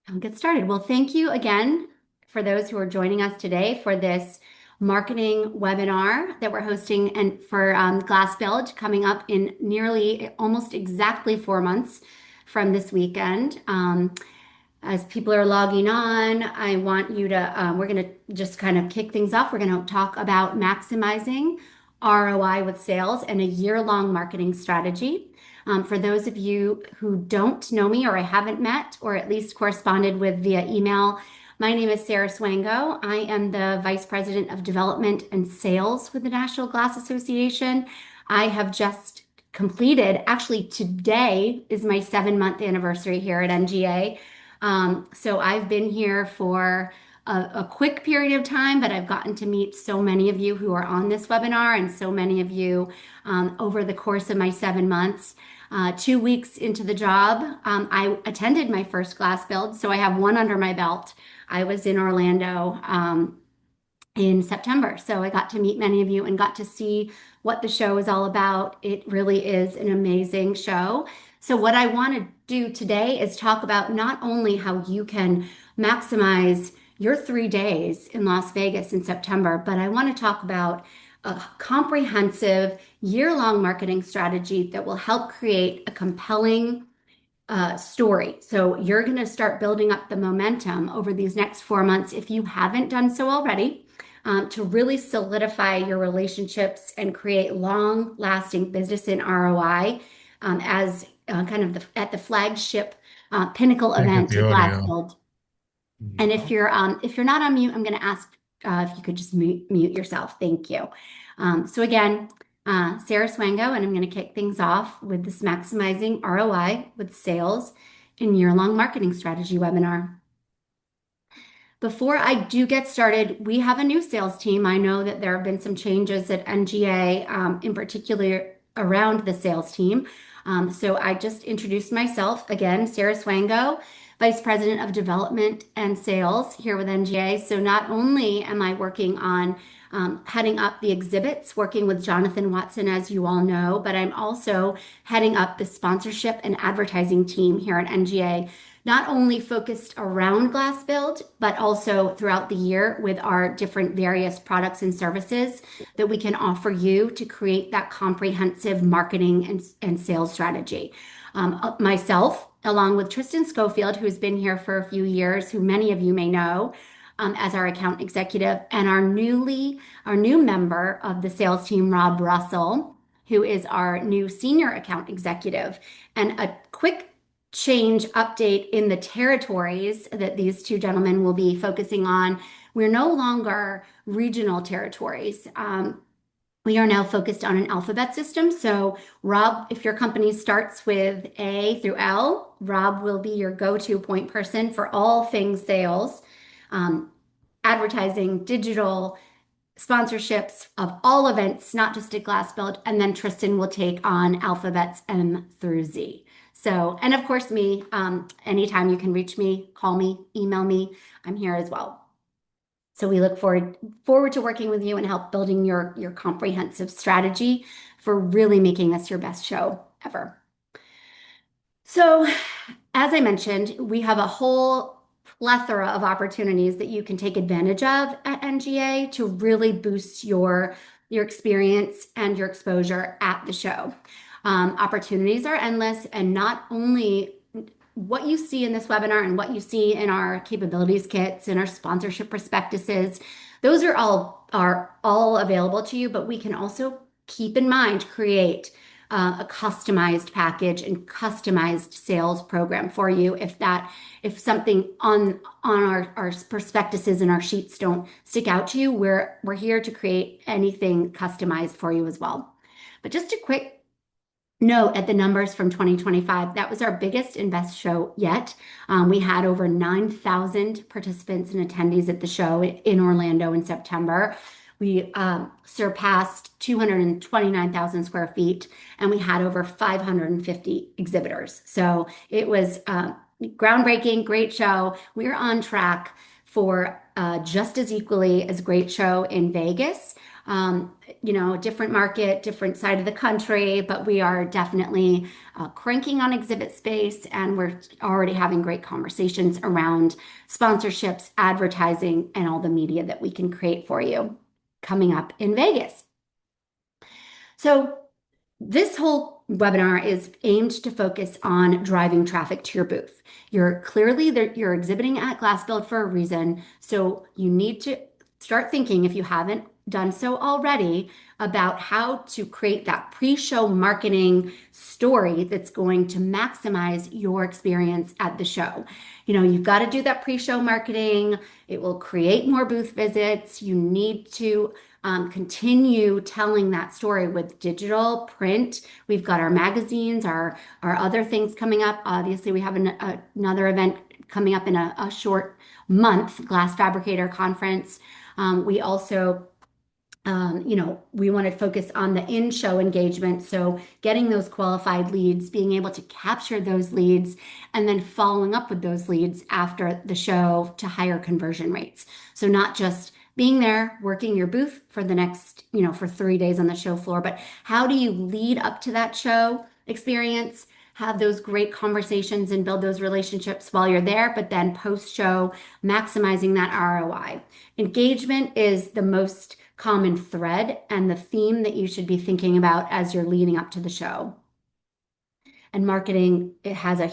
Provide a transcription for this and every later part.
I'll get started. Well, thank you again for those who are joining us today for this marketing webinar that we're hosting and for GlassBuild coming up in nearly almost exactly 4 months from this weekend. As people are logging on, I want you to, we're going to just kind of kick things off. We're going to talk about maximizing ROI with sales and a year-long marketing strategy. For those of you who don't know me or I haven't met or at least corresponded with via email, my name is Sarah Swango. I am the Vice President of Development and Sales with the National Glass Association. I have just completed, actually, today is my 7 month anniversary here at NGA. So I've been here for a quick period of time, but I've gotten to meet so many of you who are on this webinar and so many of you over the course of my 7 months. 2 weeks into the job, I attended my first GlassBuild, so I have one under my belt. I was in Orlando in September, so I got to meet many of you and got to see what the show is all about. It really is an amazing show. So what I want to do today is talk about not only how you can maximize your 3 days in Las Vegas in September, but I want to talk about a comprehensive year-long marketing strategy that will help create a compelling story. So you're going to start building up the momentum over these next 4 months if you haven't done so already. To really solidify your relationships and create long-lasting business and ROI as kind of at the flagship pinnacle Can't get event the at audio. GlassBuild. And Yeah. if you're not on mute, I'm going to ask if you could just mute yourself. Thank you. So again, Sarah Swango, and I'm going to kick things off with this maximizing ROI with sales and year-long marketing strategy webinar. Before I do get started, we have a new sales team. I know that there have been some changes at NGA, in particular around the sales team. So I just introduced myself again, Sarah Swango, Vice President of Development and Sales here with NGA. So not only am I working on heading up the exhibits, working with Jonathan Watson, as you all know, but I'm also heading up the sponsorship and advertising team here at NGA, not only focused around GlassBuild, but also throughout the year with our different various products and services that we can offer you to create that comprehensive marketing and sales strategy. Myself, along with Tristan Schofield, who's been here for a few years, who many of you may know, as our account executive, and our new member of the sales team, Rob Russell, who is our new senior account executive. And a quick change update in the territories that these two gentlemen will be focusing on. We're no longer regional territories. We are now focused on an alphabet system. So, Rob, if your company starts with A through L, Rob will be your go-to point person for all things sales, um, advertising, digital, sponsorships of all events, not just at GlassBuild. And then Tristan will take on alphabets M through Z. So, and of course, me, anytime you can reach me, call me, email me, I'm here as well. So we look forward to working with you and help building your comprehensive strategy for really making this your best show ever. So, as I mentioned, we have a whole plethora of opportunities that you can take advantage of at NGA to really boost your experience and your exposure at the show. Opportunities are endless, and not only what you see in this webinar and what you see in our capabilities kits and our sponsorship prospectuses, those are all available to you, but we can also keep in mind, create a customized package and customized sales program for you if something on our prospectuses and our sheets don't stick out to you, we're here to create anything customized for you as well. But just a quick note at the numbers from 2025. That was our biggest and best show yet. We had over 9,000 participants and attendees at the show in Orlando in September. We surpassed 229,000 square feet, and we had over 550 exhibitors. So it was groundbreaking, great show. We're on track for just as equally as great show in Vegas. Um, different market, different side of the country, but we are definitely cranking on exhibit space and we're already having great conversations around sponsorships, advertising, and all the media that we can create for you coming up in Vegas. So, this whole webinar is aimed to focus on driving traffic to your booth. You're clearly there, you're exhibiting at GlassBuild for a reason, so you need to start thinking, if you haven't done so already, about how to create that pre-show marketing story that's going to maximize your experience at the show. You've got to do that pre-show marketing. It will create more booth visits. You need to continue telling that story with digital, print. We've got our magazines, our other things coming up. Obviously, we have another event coming up in a short month, Glass Fabricator Conference. We also we want to focus on the in-show engagement. So getting those qualified leads, being able to capture those leads, and then following up with those leads after the show to higher conversion rates. So not just being there, working your booth for the next, for 3 days on the show floor, but how do you lead up to that show experience? Have those great conversations and build those relationships while you're there, but then post show, maximizing that ROI. Engagement is the most common thread and the theme that you should be thinking about as you're leading up to the show. And marketing,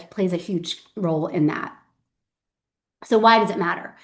plays a huge role in that. So why does it matter?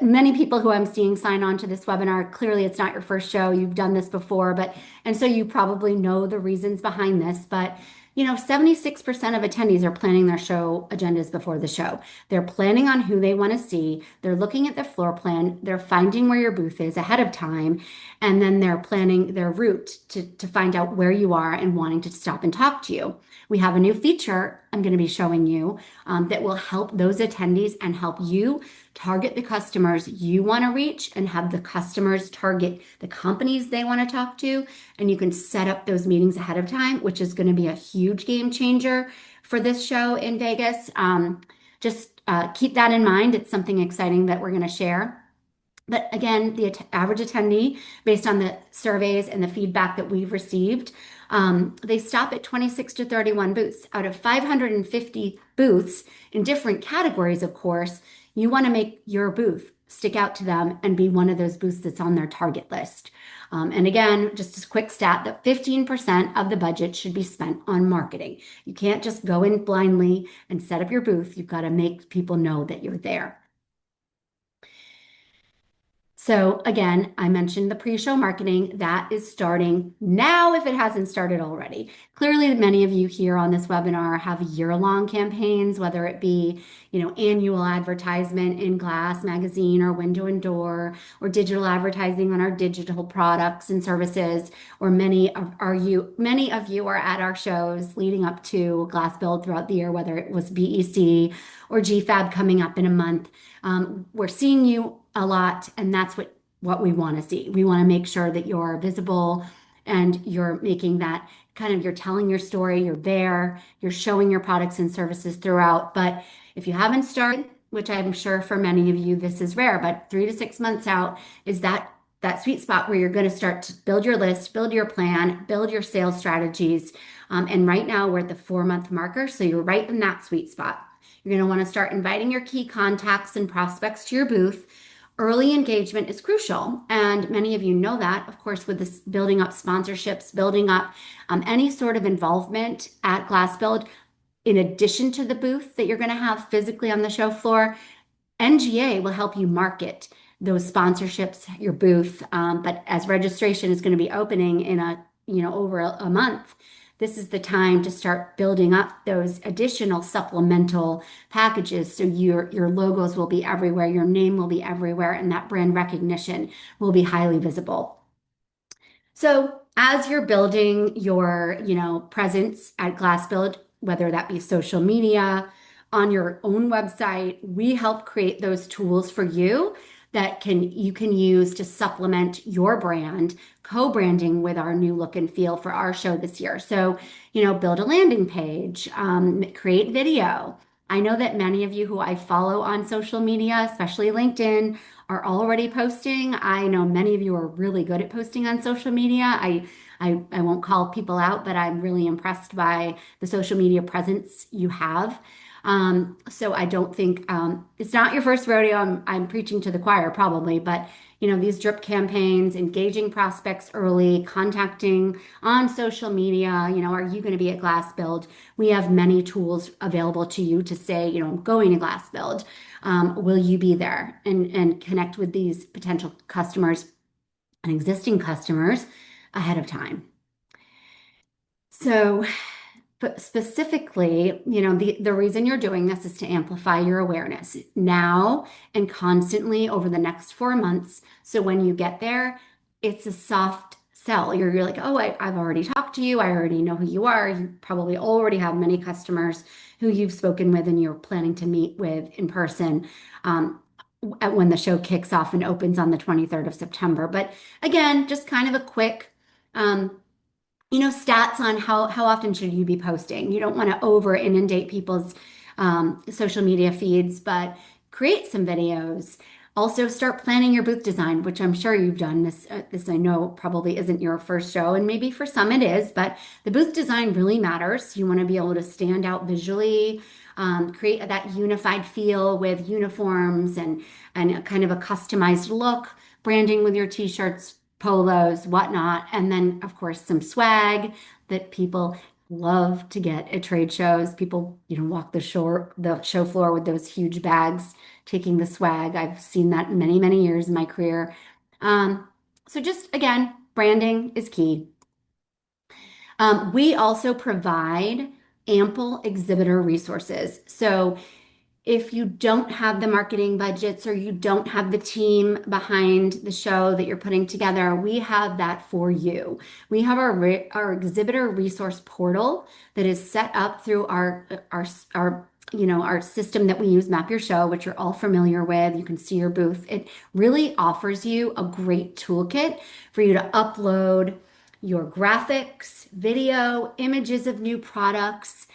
Many people who I'm seeing sign on to this webinar, clearly it's not your first show. You've done this before, and so you probably know the reasons behind this, but 76% of attendees are planning their show agendas before the show. They're planning on who they want to see. They're looking at the floor plan. They're finding where your booth is ahead of time. And then they're planning their route to find out where you are and wanting to stop and talk to you. We have a new feature I'm going to be showing you that will help those attendees and help you target the customers you want to reach and have the customers target the companies they want to talk to. And you can set up those meetings ahead of time, which is going to be a huge game changer for this show in Vegas. Just keep that in mind. It's something exciting that we're going to share. But again, the average attendee, based on the surveys and the feedback that we've received, they stop at 26 to 31 booths. Out of 550 booths in different categories, of course, you want to make your booth stick out to them and be one of those booths that's on their target list. And again, just a quick stat that 15% of the budget should be spent on marketing. You can't just go in blindly and set up your booth. You've got to make people know that you're there. So again, I mentioned the pre-show marketing that is starting now if it hasn't started already. Clearly, many of you here on this webinar have year-long campaigns, whether it be, annual advertisement in Glass magazine or window and door, or digital advertising on our digital products and services, or many of you are at our shows leading up to GlassBuild throughout the year, whether it was BEC or GFAB coming up in a month. We're seeing you a lot, and that's what we want to see. We want to make sure that you're visible and you're making that you're telling your story, you're there, you're showing your products and services throughout. But if you haven't started, which I'm sure for many of you this is rare, but 3 to 6 months out is that sweet spot where you're going to start to build your list, build your plan, build your sales strategies. And right now we're at the 4-month marker, so you're right in that sweet spot. You're going to want to start inviting your key contacts and prospects to your booth. Early engagement is crucial, and many of you know that, of course, with this building up sponsorships, building up any sort of involvement at GlassBuild, in addition to the booth that you're going to have physically on the show floor. NGA will help you market those sponsorships, your booth, but as registration is going to be opening in over a month, this is the time to start building up those additional supplemental packages. So your logos will be everywhere, your name will be everywhere, and that brand recognition will be highly visible. So as you're building your, presence at GlassBuild, whether that be social media, on your own website, we help create those tools for you that you can use to supplement your brand, co-branding with our new look and feel for our show this year. So, build a landing page, create video. I know that many of you who I follow on social media, especially LinkedIn, are already posting. I know many of you are really good at posting on social media. I won't call people out, but I'm really impressed by the social media presence you have. So I don't think it's not your first rodeo. I'm preaching to the choir probably, but these drip campaigns, engaging prospects early, contacting on social media, are you going to be at GlassBuild? We have many tools available to you to say, I'm going to GlassBuild. Will you be there and connect with these potential customers and existing customers ahead of time? So but specifically, the reason you're doing this is to amplify your awareness now and constantly over the next 4 months. So when you get there, it's a soft sell. You're like, oh, I've already talked to you. I already know who you are. You probably already have many customers who you've spoken with and you're planning to meet with in person. When the show kicks off and opens on the 23rd of September. But again, just kind of a quick stats on how often should you be posting. You don't want to over inundate people's social media feeds, but create some videos. Also, start planning your booth design, which I'm sure you've done. This I know probably isn't your first show, and maybe for some it is, but the booth design really matters. You want to be able to stand out visually, create that unified feel with uniforms and a kind of a customized look, branding with your t-shirts, polos, whatnot, and then of course some swag that people love to get at trade shows. People, walk the show floor with those huge bags, taking the swag. I've seen that many, many years in my career. So just again, branding is key. We also provide ample exhibitor resources. So if you don't have the marketing budgets or you don't have the team behind the show that you're putting together, we have that for you. We have our exhibitor resource portal that is set up through our system that we use, Map Your Show, which you're all familiar with. You can see your booth. It really offers you a great toolkit for you to upload your graphics, video, images of new products.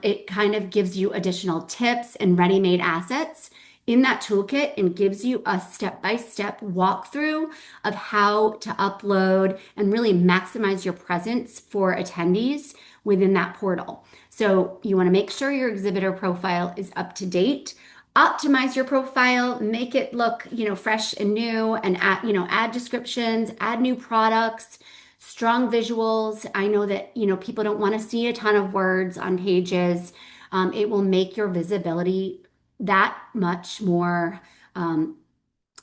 It kind of gives you additional tips and ready-made assets in that toolkit and gives you a step-by-step walkthrough of how to upload and really maximize your presence for attendees within that portal. So you want to make sure your exhibitor profile is up to date. Optimize your profile, make it look, fresh and new, and add descriptions, add new products, strong visuals. I know that, people don't want to see a ton of words on pages. It will make your visibility that much more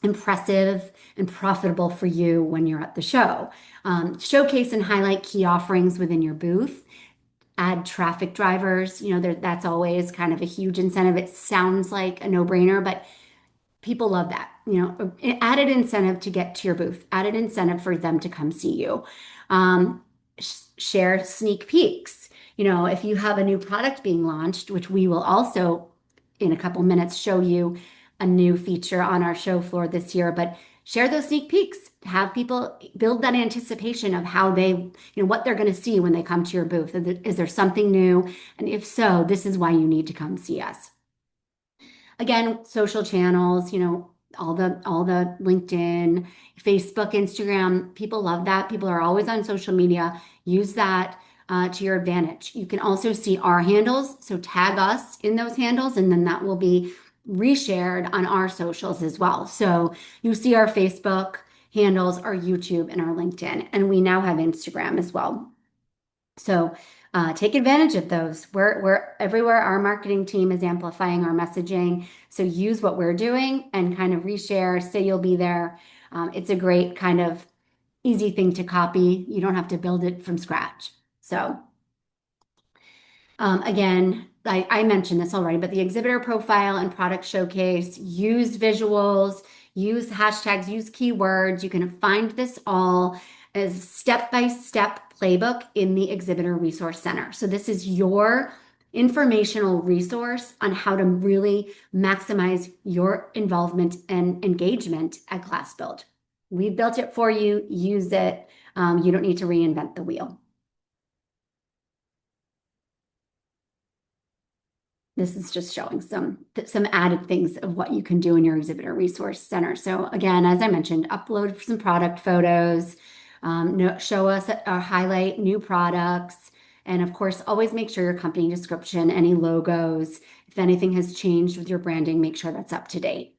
impressive and profitable for you when you're at the show. Showcase and highlight key offerings within your booth. Add traffic drivers. That's always kind of a huge incentive. It sounds like a no-brainer, but people love that. Added incentive to get to your booth, added incentive for them to come see you. Share sneak peeks. If you have a new product being launched, which we will also in a couple minutes show you a new feature on our show floor this year, but share those sneak peeks. Have people build that anticipation of how what they're going to see when they come to your booth. Is there something new? And if so, this is why you need to come see us. Again, social channels, all the LinkedIn, Facebook, Instagram, people love that. People are always on social media. Use that to your advantage. You can also see our handles, so tag us in those handles, and then that will be reshared on our socials as well. So you see our Facebook handles, our YouTube, and our LinkedIn, and we now have Instagram as well. So take advantage of those. We're everywhere. Our marketing team is amplifying our messaging. So use what we're doing and kind of reshare, say you'll be there. It's a great kind of easy thing to copy. You don't have to build it from scratch. So again, I mentioned this already, but the exhibitor profile and product showcase, use visuals, use hashtags, use keywords. You can find this all as step-by-step playbook in the Exhibitor Resource Center. So this is your informational resource on how to really maximize your involvement and engagement at GlassBuild. We built it for you. Use it. You don't need to reinvent the wheel. this is just showing some added things of what you can do in your exhibitor resource center. So again, as I mentioned, upload some product photos, show us or highlight new products, and of course, always make sure your company description, any logos, if anything has changed with your branding, make sure that's up to date.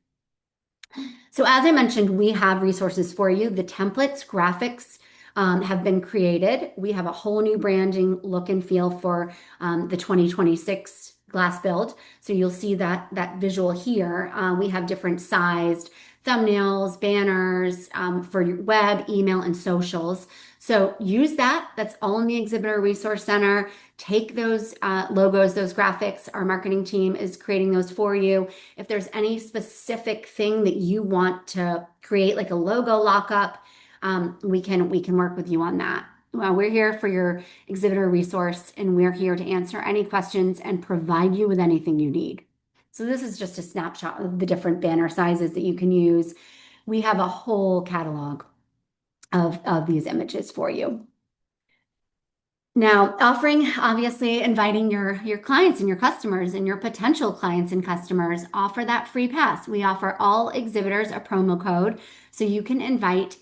So as I mentioned, we have resources for you. The templates, graphics have been created. We have a whole new branding look and feel for the 2026 glass build. So you'll see that visual here. We have different sized thumbnails, banners for your web, email, and socials. So use that. That's all in the Exhibitor Resource Center. Take those logos, those graphics. Our marketing team is creating those for you. If there's any specific thing that you want to create, like a logo lockup, we can work with you on that. Well, we're here for your exhibitor resource, and we're here to answer any questions and provide you with anything you need. So this is just a snapshot of the different banner sizes that you can use. We have a whole catalog of these images for you. Now, offering, obviously, inviting your clients and your customers and your potential clients and customers, offer that free pass. We offer all exhibitors a promo code, so you can invite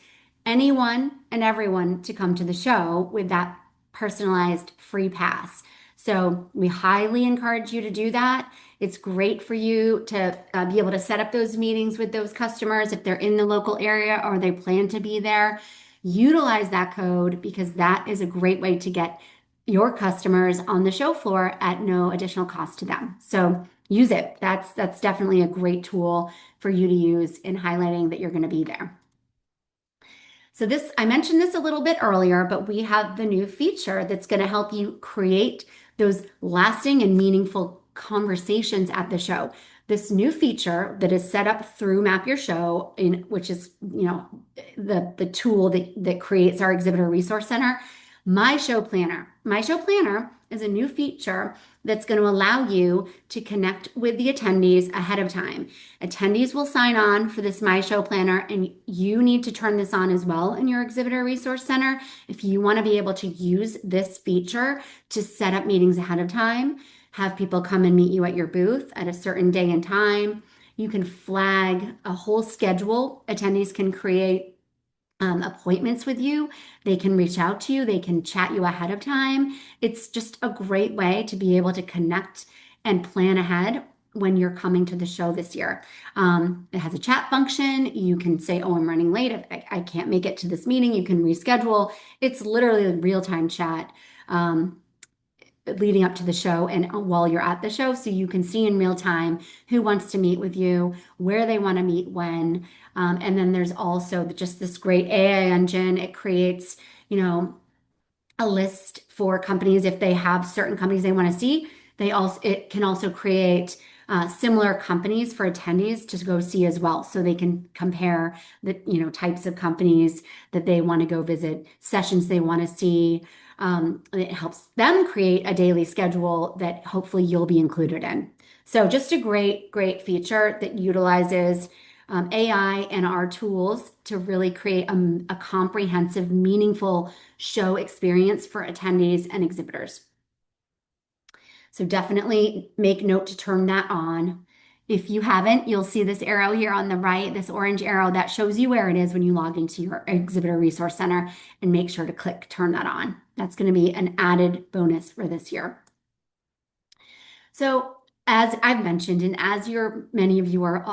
anyone and everyone to come to the show with that personalized free pass. So we highly encourage you to do that. It's great for you to be able to set up those meetings with those customers if they're in the local area or they plan to be there. Utilize that code because that is a great way to get your customers on the show floor at no additional cost to them. So use it. That's definitely a great tool for you to use in highlighting that you're going to be there. So this, I mentioned this a little bit earlier, but we have the new feature that's going to help you create those lasting and meaningful conversations at the show. This new feature that is set up through Map Your Show, which is the tool that creates our exhibitor resource center. My Show Planner. My Show Planner is a new feature that's going to allow you to connect with the attendees ahead of time. Attendees will sign on for this My Show Planner, and you need to turn this on as well in your exhibitor resource center if you want to be able to use this feature to set up meetings ahead of time. Have people come and meet you at your booth at a certain day and time. You can flag a whole schedule. Attendees can create appointments with you. They can reach out to you. They can chat you ahead of time. It's just a great way to be able to connect and plan ahead when you're coming to the show this year. It has a chat function. You can say, oh, I'm running late. I can't make it to this meeting. You can reschedule. It's literally a real-time chat. Leading up to the show and while you're at the show, so you can see in real time who wants to meet with you, where they want to meet, when. And then there's also just this great AI engine. It creates, a list for companies if they have certain companies they want to see. It can also create similar companies for attendees to go see as well, so they can compare the types of companies that they want to go visit, sessions they want to see. It helps them create a daily schedule that hopefully you'll be included in. So just a great feature that utilizes AI and our tools to really create a comprehensive, meaningful show experience for attendees and exhibitors. So definitely make note to turn that on. If you haven't, you'll see this arrow here on the right, this orange arrow that shows you where it is when you log into your Exhibitor Resource Center, and make sure to click turn that on. That's going to be an added bonus for this year. So as I've mentioned, and as many of you are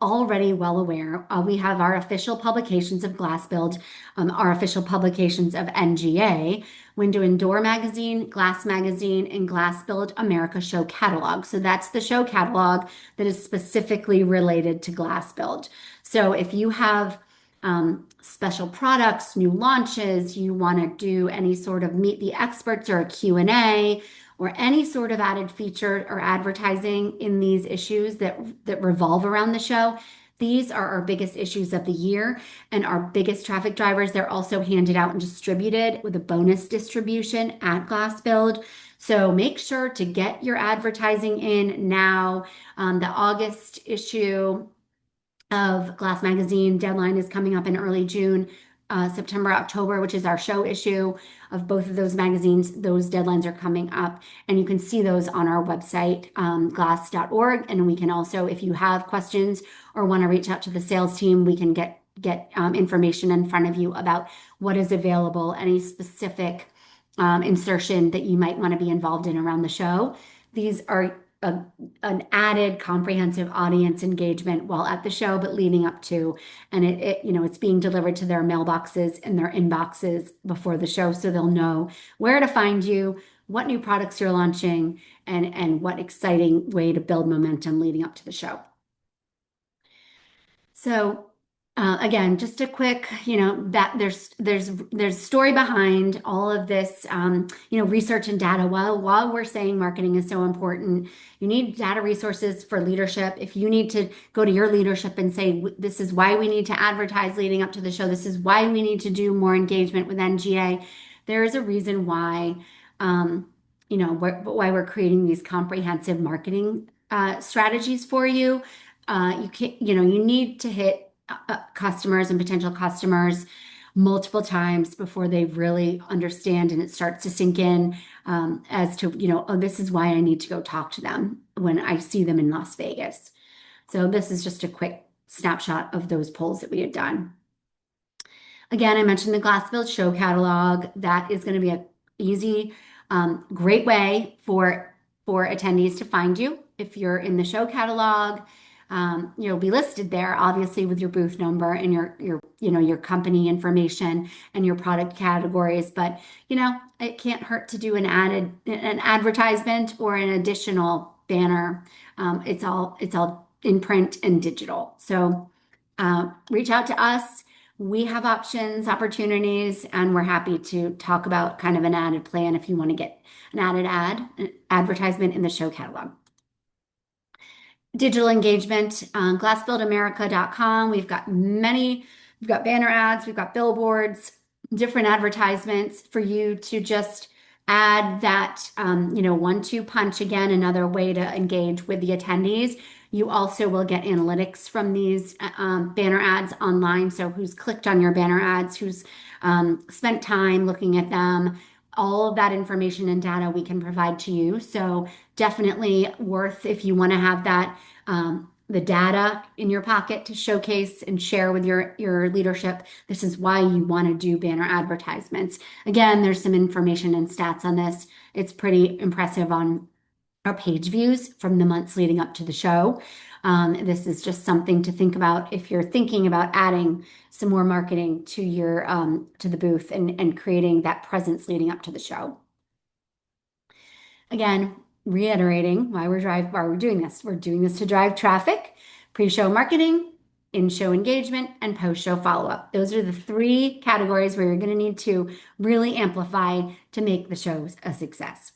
already well aware, we have our official publications of GlassBuild, our official publications of NGA, Window and Door Magazine, Glass Magazine, and GlassBuild America Show Catalog. So that's the show catalog that is specifically related to GlassBuild. So if you have special products, new launches, you want to do any sort of meet the experts or a Q&A, or any sort of added feature or advertising in these issues that revolve around the show. These are our biggest issues of the year and our biggest traffic drivers. They're also handed out and distributed with a bonus distribution at GlassBuild. So make sure to get your advertising in now. The August issue of Glass Magazine deadline is coming up in early June. September, October, which is our show issue of both of those magazines. Those deadlines are coming up, and you can see those on our website, glass.org. And we can also, if you have questions or want to reach out to the sales team, we can get information in front of you about what is available, any specific insertion that you might want to be involved in around the show. These are an added comprehensive audience engagement while at the show, but leading up to, and it's being delivered to their mailboxes and their inboxes before the show, so they'll know where to find you, what new products you're launching, and what exciting way to build momentum leading up to the show. So again, just a quick, that there's story behind all of this, research and data. While we're saying marketing is so important, you need data resources for leadership. If you need to go to your leadership and say, this is why we need to advertise leading up to the show. This is why we need to do more engagement with NGA. There is a reason why, why we're creating these comprehensive marketing strategies for you. You need to hit customers and potential customers multiple times before they really understand and it starts to sink in as to, oh, this is why I need to go talk to them when I see them in Las Vegas. So this is just a quick snapshot of those polls that we had done. Again, I mentioned the GlassBuild show catalog. That is going to be an easy, great way for attendees to find you. If you're in the show catalog, you'll be listed there, obviously, with your booth number and your company information and your product categories. But it can't hurt to do an advertisement or an additional banner. It's all in print and digital. So reach out to us. We have options, opportunities, and we're happy to talk about kind of an added plan if you want to get an an advertisement in the show catalog. Digital engagement, glassbuildamerica.com. We've got banner ads, we've got billboards, different advertisements for you to just add that, 1-2 punch, again, another way to engage with the attendees. You also will get analytics from these banner ads online. So who's clicked on your banner ads, who's spent time looking at them, all of that information and data we can provide to you. So definitely worth, if you want to have that, the data in your pocket to showcase and share with your leadership. This is why you want to do banner advertisements. Again, there's some information and stats on this. It's pretty impressive on our page views from the months leading up to the show. This is just something to think about if you're thinking about adding some more marketing to your to the booth and creating that presence leading up to the show. Again, reiterating why we're doing this. We're doing this to drive traffic, pre-show marketing, in-show engagement, and post-show follow-up. Those are the 3 categories where you're going to need to really amplify to make the shows a success.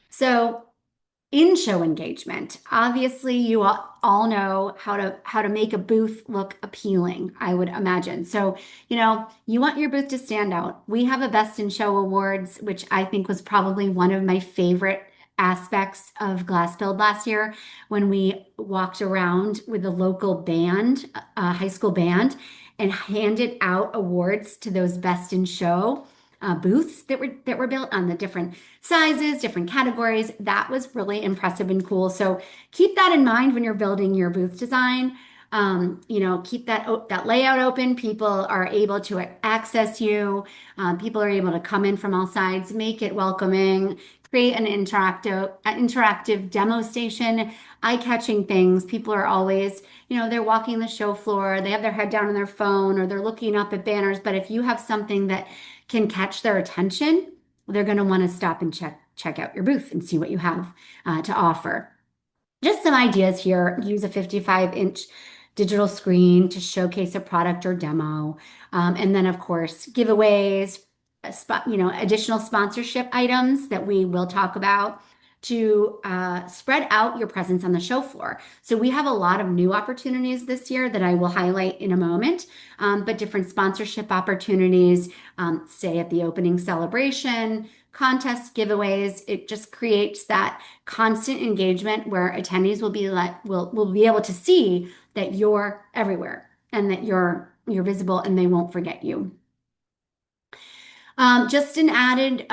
So in-show engagement, obviously you all know how to make a booth look appealing, I would imagine. So, you want your booth to stand out. We have a Best in Show Awards, which I think was probably one of my favorite aspects of GlassBuild last year when we walked around with a local band, a high school band, and handed out awards to those Best in Show booths that were built on the different sizes, different categories. That was really impressive and cool. So keep that in mind when you're building your booth design. Keep that layout open. People are able to access you. People are able to come in from all sides. Make it welcoming. Create an interactive demo station. Eye-catching things. People are always, they're walking the show floor. They have their head down on their phone or they're looking up at banners. But if you have something that can catch their attention, they're going to want to stop and check out your booth and see what you have to offer. Just some ideas here. Use a 55-inch digital screen to showcase a product or demo. And then, of course, giveaways, additional sponsorship items that we will talk about to spread out your presence on the show floor. So we have a lot of new opportunities this year that I will highlight in a moment, but different sponsorship opportunities, say at the opening celebration, contests, giveaways. It just creates that constant engagement where attendees will be able to see that you're everywhere and that you're you're visible and they won't forget you. Just an added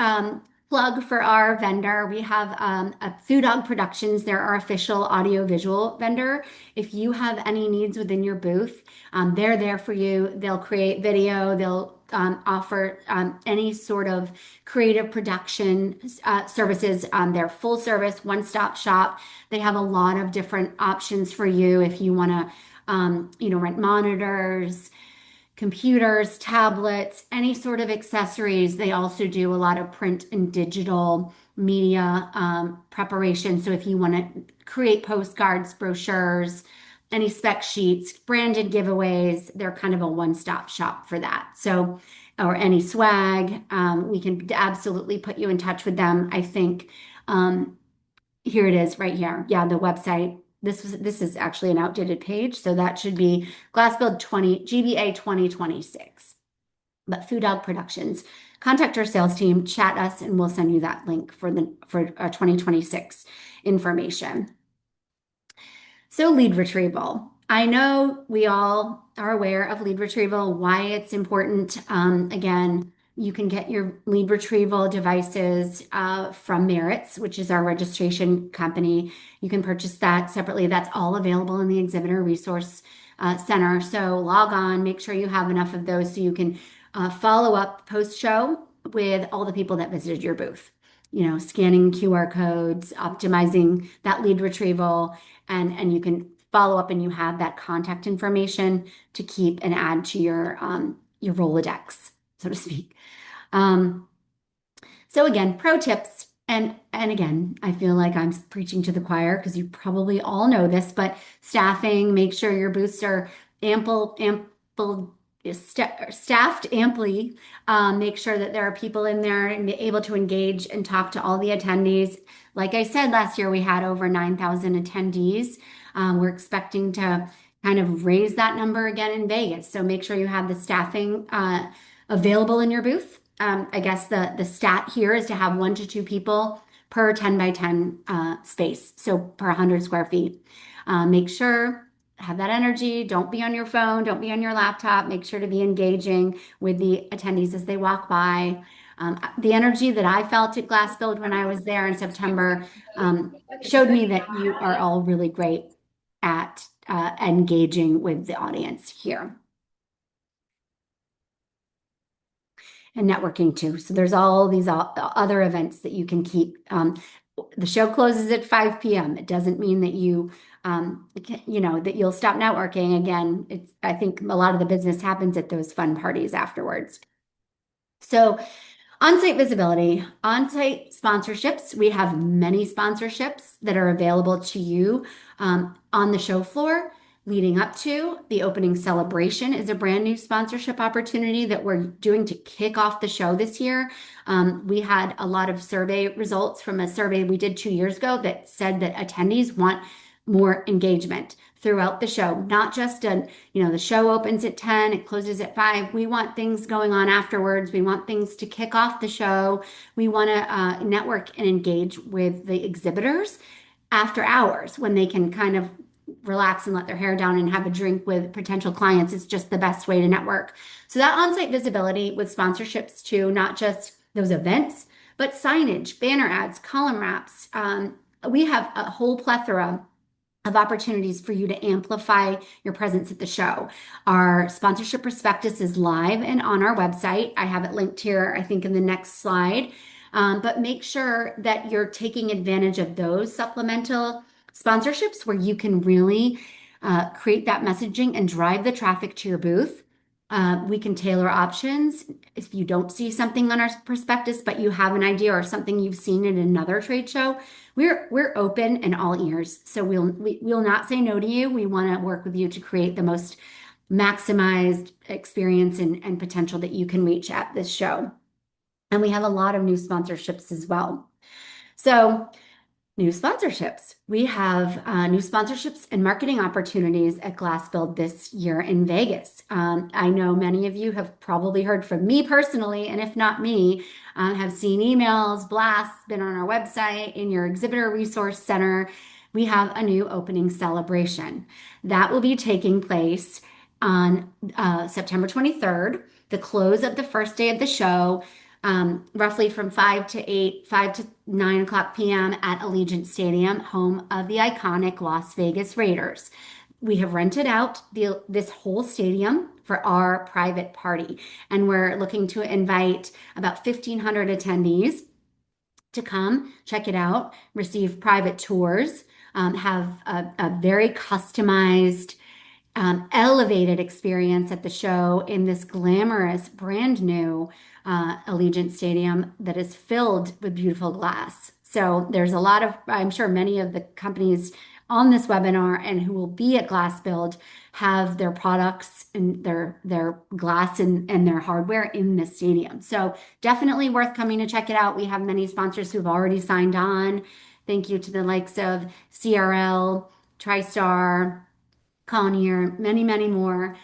plug for our vendor. We have a Food Dog Productions. They're our official audio-visual vendor. If you have any needs within your booth, they're there for you. They'll create video. They'll offer any sort of creative production services. They're full service, one-stop shop. They have a lot of different options for you if you want to, rent monitors, computers, tablets, any sort of accessories. They also do a lot of print and digital media preparation. So if you want to create postcards, brochures, any spec sheets, branded giveaways, they're kind of a one-stop shop for that. So, or any swag, we can absolutely put you in touch with them. I think here it is right here. Yeah, the website. This is actually an outdated page, so that should be GlassBuild 20 GBA 2026. But Food Dog Productions. Contact our sales team, chat us, and we'll send you that link for 2026 information. So lead retrieval. I know we all are aware of lead retrieval, why it's important. Again, you can get your lead retrieval devices from Merritt's, which is our registration company. You can purchase that separately. That's all available in the Exhibitor Resource Center. So log on, make sure you have enough of those so you can follow up post-show with all the people that visited your booth. Scanning QR codes, optimizing that lead retrieval, and you can follow up and you have that contact information to keep and add to your Rolodex, so to speak. So again, pro tips, and again, I feel like I'm preaching to the choir because you probably all know this, but staffing, make sure your booths are staffed amply. Make sure that there are people in there and be able to engage and talk to all the attendees. Like I said, last year we had over 9,000 attendees. We're expecting to kind of raise that number again in Vegas. So make sure you have the staffing available in your booth. I guess the stat here is to have 1 to 2 people per 10 by 10 space, so per 100 square feet. Make sure have that energy. Don't be on your phone. Don't be on your laptop. Make sure to be engaging with the attendees as they walk by. The energy that I felt at GlassBuild when I was there in September showed me that you are all really great at engaging with the audience here. And networking too. So there's all these other events that you can keep. The show closes at 5 p.m. It doesn't mean that that you'll stop networking. Again, I think a lot of the business happens at those fun parties afterwards. So on-site visibility, on-site sponsorships. We have many sponsorships that are available to you on the show floor. Leading up to the opening celebration is a brand new sponsorship opportunity that we're doing to kick off the show this year. We had a lot of survey results from a survey we did 2 years ago that said that attendees want more engagement throughout the show, not just the show opens at 10, it closes at 5. We want things going on afterwards. We want things to kick off the show. We want to network and engage with the exhibitors after hours when they can kind of relax and let their hair down and have a drink with potential clients. Is just the best way to network. So that on-site visibility with sponsorships too, not just those events, but signage, banner ads, column wraps. We have a whole plethora of opportunities for you to amplify your presence at the show. Our sponsorship prospectus is live and on our website. I have it linked here, I think in the next slide. But make sure that you're taking advantage of those supplemental sponsorships where you can really create that messaging and drive the traffic to your booth. We can tailor options. If you don't see something on our prospectus, but you have an idea or something you've seen in another trade show, we're open and all ears. So we'll not say no to you. We want to work with you to create the most maximized experience and potential that you can reach at this show. And we have a lot of new sponsorships as well. So new sponsorships. We have new sponsorships and marketing opportunities at GlassBuild this year in Vegas. I know many of you have probably heard from me personally, and if not me, have seen emails, blasts, been on our website, in your Exhibitor Resource Center. We have a new opening celebration that will be taking place on September 23rd, the close of the first day of the show, roughly from 5 to 8, 5 to 9 o'clock p.m. at Allegiant Stadium, home of the iconic Las Vegas Raiders. We have rented out this whole stadium for our private party, and we're looking to invite about 1,500 attendees to come check it out, receive private tours, have a very customized elevated experience at the show in this glamorous, brand new Allegiant Stadium that is filled with beautiful glass. So there's a lot of, I'm sure many of the companies on this webinar and who will be at GlassBuild have their products and their glass and their hardware in the stadium. So definitely worth coming to check it out. We have many sponsors who've already signed on. Thank you to the likes of CRL, TriStar, Collier, many, many more.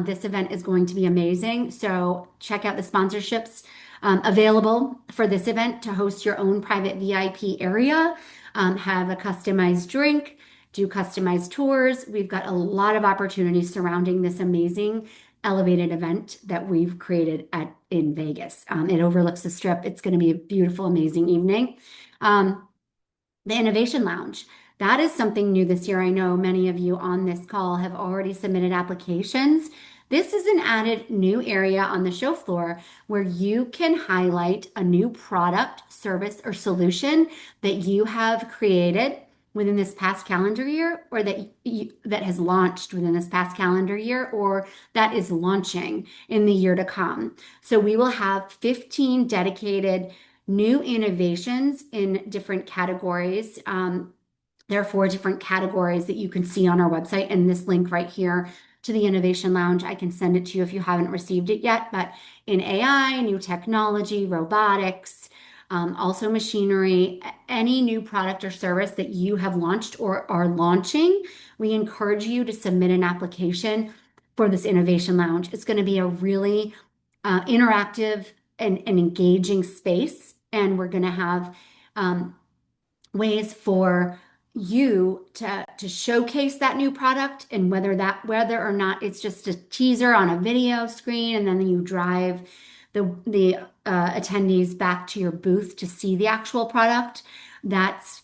This event is going to be amazing. So check out the sponsorships available for this event to host your own private VIP area, have a customized drink, do customized tours. We've got a lot of opportunities surrounding this amazing elevated event that we've created in Vegas. It overlooks the Strip. It's going to be a beautiful, amazing evening. The Innovation Lounge. That is something new this year. I know many of you on this call have already submitted applications. This is an added new area on the show floor where you can highlight a new product, service, or solution that you have created within this past calendar year, or that has launched within this past calendar year, or that is launching in the year to come. So we will have 15 dedicated new innovations in different categories. There are 4 different categories that you can see on our website, and this link right here to the Innovation Lounge, I can send it to you if you haven't received it yet. But in AI, new technology, robotics, also machinery, any new product or service that you have launched or are launching, we encourage you to submit an application for this Innovation Lounge. It's going to be a really interactive and engaging space, and we're going to have ways for you to showcase that new product, and whether or not it's just a teaser on a video screen and then you drive the attendees back to your booth to see the actual product. That's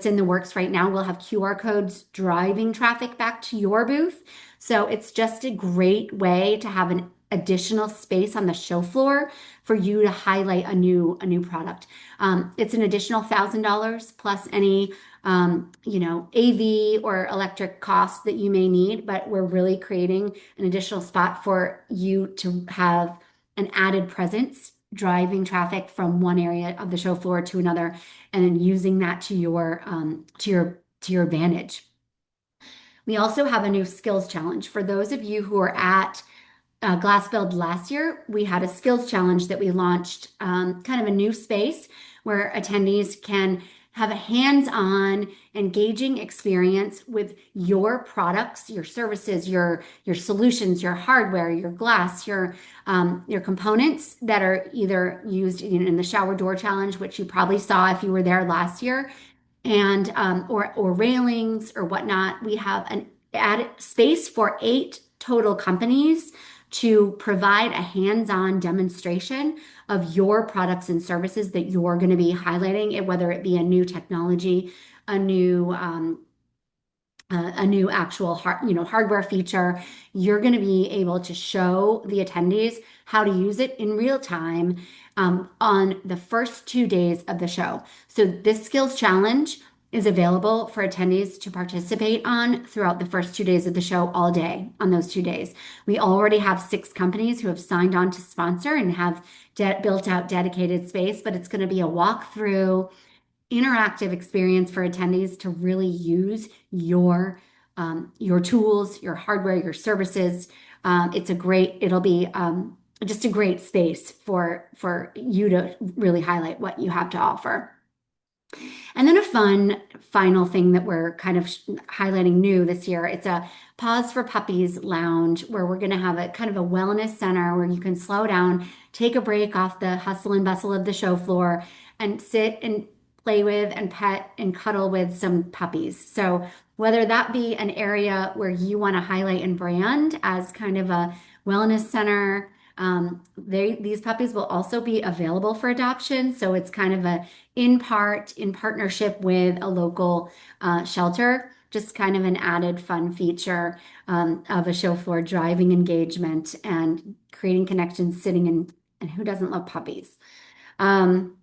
in the works right now. We'll have QR codes driving traffic back to your booth. So it's just a great way to have an additional space on the show floor for you to highlight a new product. It's an additional $1,000 plus any AV or electric costs that you may need, but we're really creating an additional spot for you to have an added presence, driving traffic from one area of the show floor to another, and then using that to your advantage. We also have a new skills challenge. For those of you who are at GlassBuild last year, we had a skills challenge that we launched, kind of a new space where attendees can have a hands-on, engaging experience with your products, your services, your solutions, your hardware, your glass, your components that are either used in the shower door challenge, which you probably saw if you were there last year, and or railings or whatnot. We have an added space for 8 total companies to provide a hands-on demonstration of your products and services that you're going to be highlighting, whether it be a new technology, a new actual hardware feature. You're going to be able to show the attendees how to use it in real time on the first 2 days of the show. So this skills challenge is available for attendees to participate on throughout the first 2 days of the show, all day on those 2 days. We already have 6 companies who have signed on to sponsor and have built out dedicated space, but it's going to be a walkthrough, interactive experience for attendees to really use your tools, your hardware, your services. It'll be just a great space for you to really highlight what you have to offer. And then a fun final thing that we're kind of highlighting new this year, it's a Pause for Puppies lounge where we're going to have a kind of a wellness center where you can slow down, take a break off the hustle and bustle of the show floor, and sit and play with and pet and cuddle with some puppies. So whether that be an area where you want to highlight and brand as kind of a wellness center, these puppies will also be available for adoption. So it's kind of a in part in partnership with a local shelter, just kind of an added fun feature of a show floor driving engagement and creating connections, sitting in, and who doesn't love puppies? Um,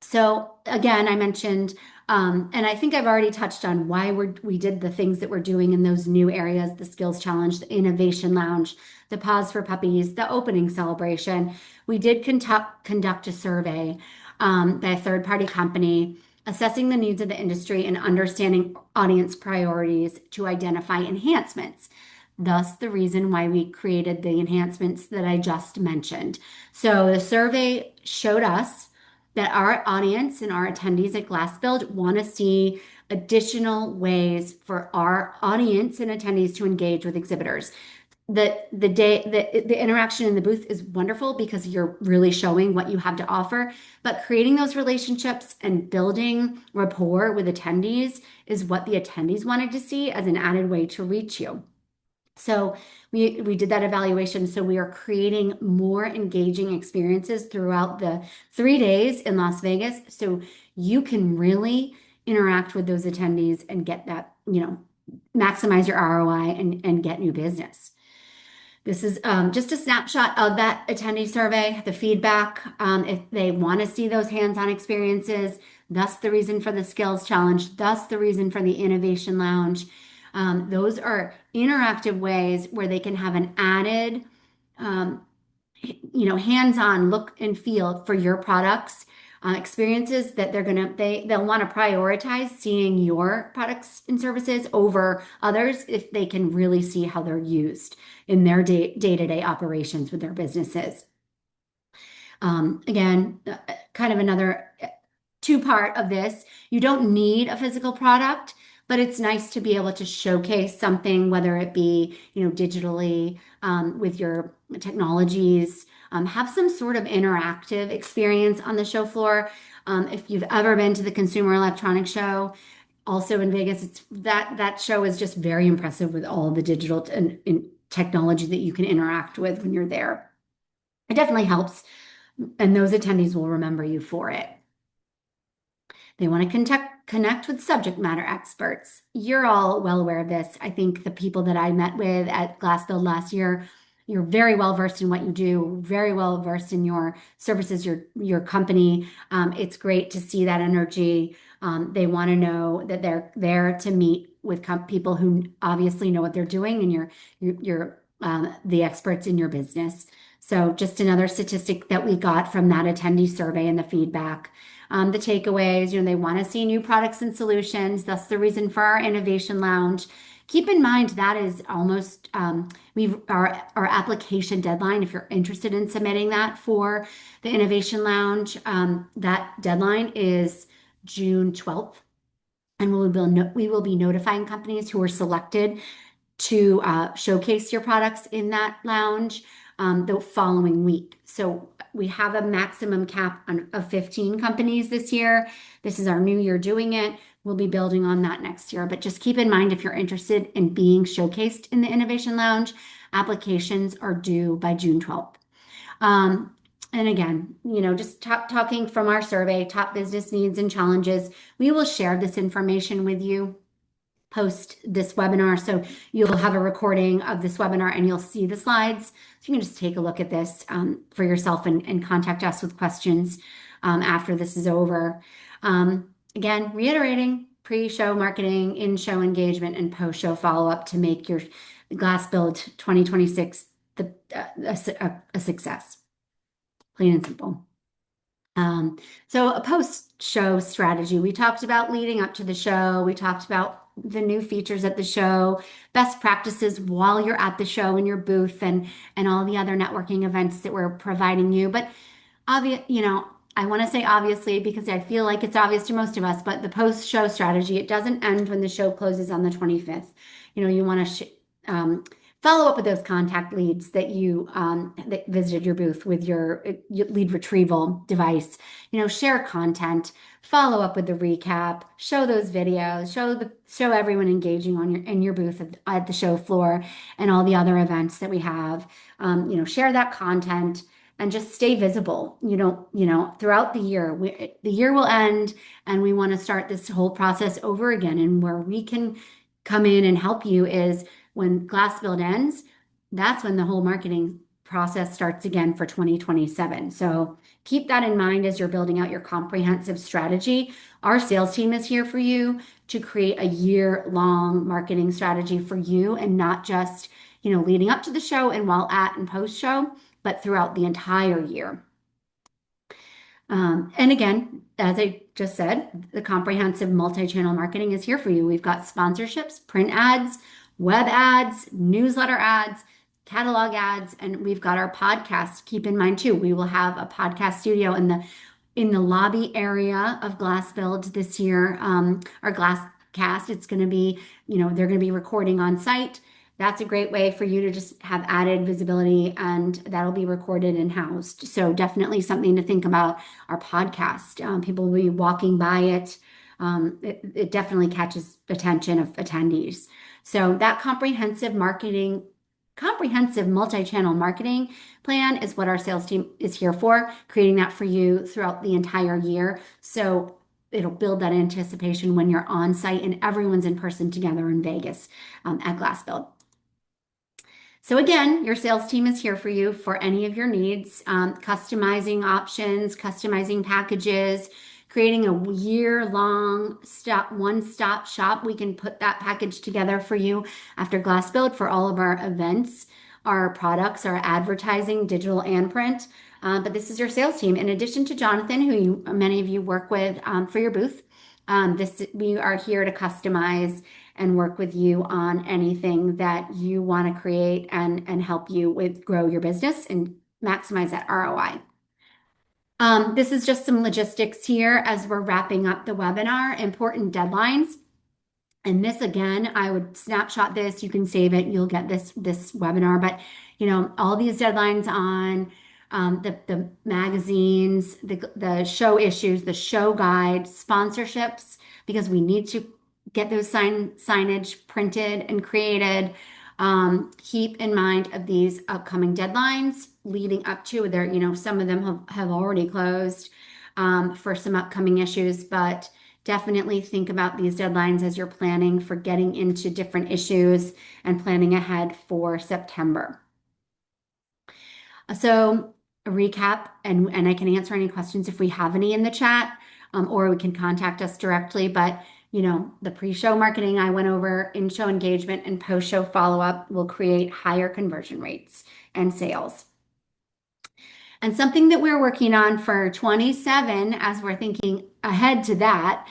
so again, I mentioned, and I think I've already touched on why we did the things that we're doing in those new areas, the skills challenge, the innovation lounge, the pause for puppies, the opening celebration. We did conduct a survey by a third-party company assessing the needs of the industry and understanding audience priorities to identify enhancements. Thus, the reason why we created the enhancements that I just mentioned. So the survey showed us that our audience and our attendees at GlassBuild want to see additional ways for our audience and attendees to engage with exhibitors. The interaction in the booth is wonderful because you're really showing what you have to offer, but creating those relationships and building rapport with attendees is what the attendees wanted to see as an added way to reach you. So we did that evaluation. So we are creating more engaging experiences throughout the 3 days in Las Vegas. So you can really interact with those attendees and get that, maximize your ROI and get new business. This is just a snapshot of that attendee survey, the feedback, if they want to see those hands-on experiences, thus the reason for the skills challenge, thus the reason for the innovation lounge. Those are interactive ways where they can have an added, hands-on look and feel for your products, experiences that they'll want to prioritize seeing your products and services over others if they can really see how they're used in their day-to-day operations with their businesses. Again, kind of another two-part of this. You don't need a physical product, but it's nice to be able to showcase something, whether it be, digitally, with your technologies, have some sort of interactive experience on the show floor. If you've ever been to the Consumer Electronics Show, also in Vegas, that show is just very impressive with all the digital and technology that you can interact with when you're there. It definitely helps, and those attendees will remember you for it. They want to connect with subject matter experts. You're all well aware of this. I think the people that I met with at GlassBuild last year, you're very well versed in what you do, very well versed in your services, your company. It's great to see that energy. They want to know that they're there to meet with people who obviously know what they're doing, and you're the experts in your business. So just another statistic that we got from that attendee survey and the feedback. The takeaways, they want to see new products and solutions. That's the reason for our innovation lounge. Keep in mind that is almost our application deadline. If you're interested in submitting that for the innovation lounge, that deadline is June 12th, and we will be notifying companies who are selected to showcase your products in that lounge the following week. So we have a maximum cap of 15 companies this year. This is our new year doing it. We'll be building on that next year. But just keep in mind, if you're interested in being showcased in the Innovation Lounge, applications are due by June 12th. And again, just talking from our survey, top business needs and challenges, we will share this information with you post this webinar. So you'll have a recording of this webinar and you'll see the slides. So you can just take a look at this for yourself and contact us with questions after this is over. Again, reiterating pre-show marketing, in-show engagement, and post-show follow-up to make your GlassBuild 2026 a success. Plain and simple. So a post-show strategy. We talked about leading up to the show. We talked about the new features at the show, best practices while you're at the show in your booth, and all the other networking events that we're providing you. But I want to say obviously because I feel like it's obvious to most of us, but the post-show strategy, it doesn't end when the show closes on the 25th. You want to follow up with those contact leads that visited your booth with your lead retrieval device. Share content, follow up with the recap, show those videos, show everyone engaging on your booth at the show floor and all the other events that we have. Share that content and just stay visible. Throughout the year. The year will end, and we want to start this whole process over again. And where we can come in and help you is when GlassBuild ends, that's when the whole marketing process starts again for 2027. So keep that in mind as you're building out your comprehensive strategy. Our sales team is here for you to create a year-long marketing strategy for you, and not just, leading up to the show and while at and post show, but throughout the entire year. And again, as I just said, the comprehensive multi-channel marketing is here for you. We've got sponsorships, print ads, web ads, newsletter ads, catalog ads, and we've got our podcast. Keep in mind too, we will have a podcast studio in the lobby area of GlassBuild this year. Our Glasscast, it's going to be, they're going to be recording on site. That's a great way for you to just have added visibility, and that'll be recorded and housed. So definitely something to think about. Our podcast, people will be walking by it. It definitely catches attention of attendees. So that comprehensive multi-channel marketing plan is what our sales team is here for, creating that for you throughout the entire year. So it'll build that anticipation when you're on site and everyone's in person together in Vegas at GlassBuild. So again, your sales team is here for you for any of your needs, customizing options, customizing packages, creating a year-long one-stop shop. We can put that package together for you after GlassBuild for all of our events, our products, our advertising, digital and print. But this is your sales team. In addition to Jonathan, who many of you work with for your booth, we are here to customize and work with you on anything that you want to create and help you with grow your business and maximize that ROI. This is just some logistics here as we're wrapping up the webinar, important deadlines. And this again, I would snapshot this. You can save it. You'll get this webinar. But all these deadlines on the magazines, the show issues, the show guide, sponsorships, because we need to get those signage printed and created. Keep in mind of these upcoming deadlines leading up to there. Some of them have already closed for some upcoming issues, but definitely think about these deadlines as you're planning for getting into different issues and planning ahead for September. So a recap, and I can answer any questions if we have any in the chat, or we can contact us directly. But the pre-show marketing I went over, in-show engagement and post-show follow-up will create higher conversion rates and sales. And something that we're working on for 27, as we're thinking ahead to that,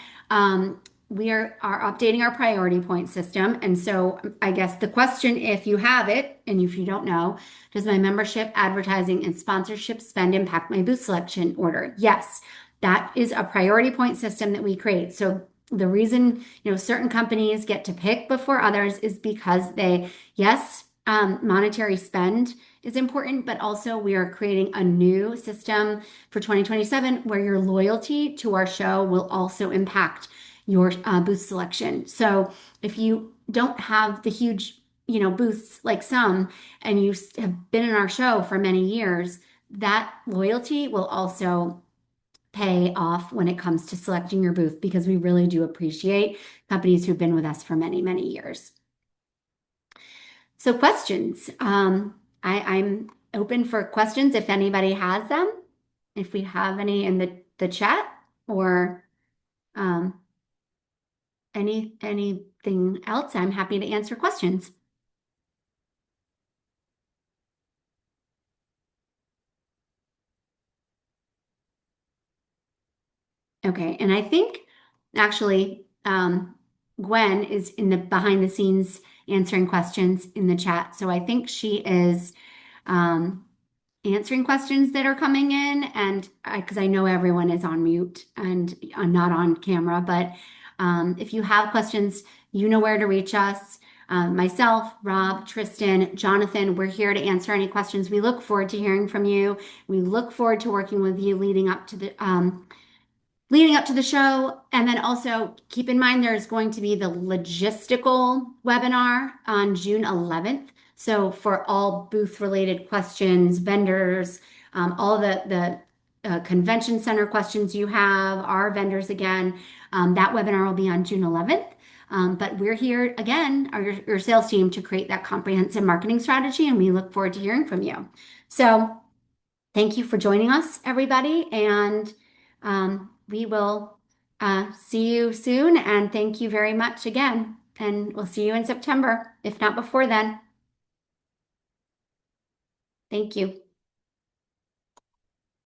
we are updating our priority point system. And so I guess the question, if you have it, and if you don't know, does my membership, advertising, and sponsorship spend impact my booth selection order? Yes, that is a priority point system that we create. So the reason, certain companies get to pick before others is because monetary spend is important, but also we are creating a new system for 2027 where your loyalty to our show will also impact your booth selection. So if you don't have the huge, booths like some, and you have been in our show for many years, that loyalty will also pay off when it comes to selecting your booth, because we really do appreciate companies who've been with us for many, many years. So questions. I'm open for questions if anybody has them, if we have any in the chat, or anything else. I'm happy to answer questions. Okay, and I think actually Gwen is in the behind the scenes answering questions in the chat. So I think she is answering questions that are coming in, and because I know everyone is on mute and not on camera, but if you have questions, You know where to reach us. Myself, Rob, Tristan, Jonathan, we're here to answer any questions. We look forward to hearing from you. We look forward to working with you leading up to the show. And then also keep in mind there's going to be the logistical webinar on June 11th. So for all booth related questions, vendors, all the convention center questions you have, our vendors again, that webinar will be on June 11th. But we're here again, your sales team, to create that comprehensive marketing strategy, and we look forward to hearing from you. So thank you for joining us, everybody, and we will see you soon. And thank you very much again. And we'll see you in September, if not before then. Thank you.